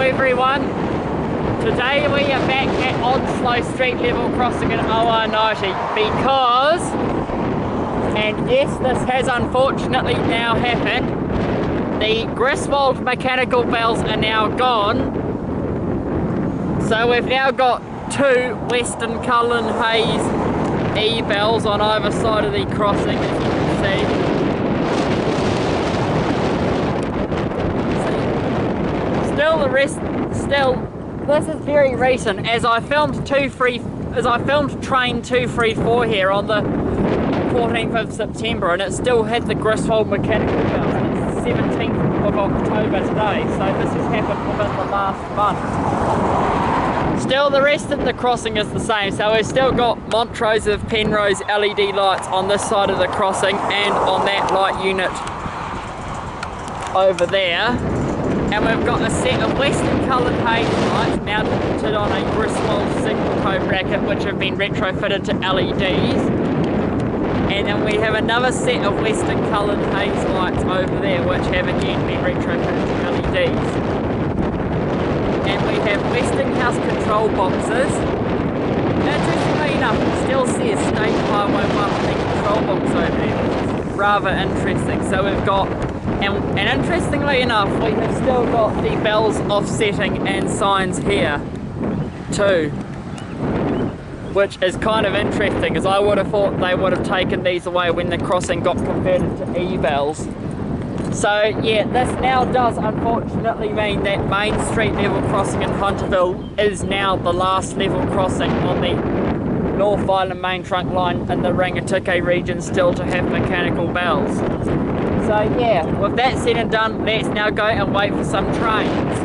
everyone. Today we are back at Onslow Street Level Crossing in Ohingaiti because, and yes, this has unfortunately now happened, the Griswold mechanical bells are now gone. So we've now got two Western Cullen Hayes E-bells on either side of the crossing, as you can see. This is very recent, as I filmed train 234 here on the 14th of September, and it still had the Griswold mechanical bells, and it's the 17th of October today, so this has happened within the last month. Still, the rest of the crossing is the same, so we've still got Montrose of Penrose LED lights on this side of the crossing and on that light unit over there. And we've got a set of Western Cullen Hayes lights mounted on a Griswold signal code bracket, which have been retrofitted to LEDs. And then we have another set of Western Cullen Hayes lights over there, which have again been retrofitted to LEDs. And we have Westinghouse control boxes. Interestingly enough, it still says State Highway 1 on the control box over there, which is rather interesting. So we've got, and interestingly enough, we have still got the bells offsetting and signs here too, which is kind of interesting, as I would have thought they would have taken these away when the crossing got converted to E-bells. So yeah, this now does unfortunately mean that Main Street Level Crossing in Hunterville is now the last level crossing on the North Island main trunk line in the Rangitikei region still to have mechanical bells. So yeah, with that said and done, let's now go and wait for some trains.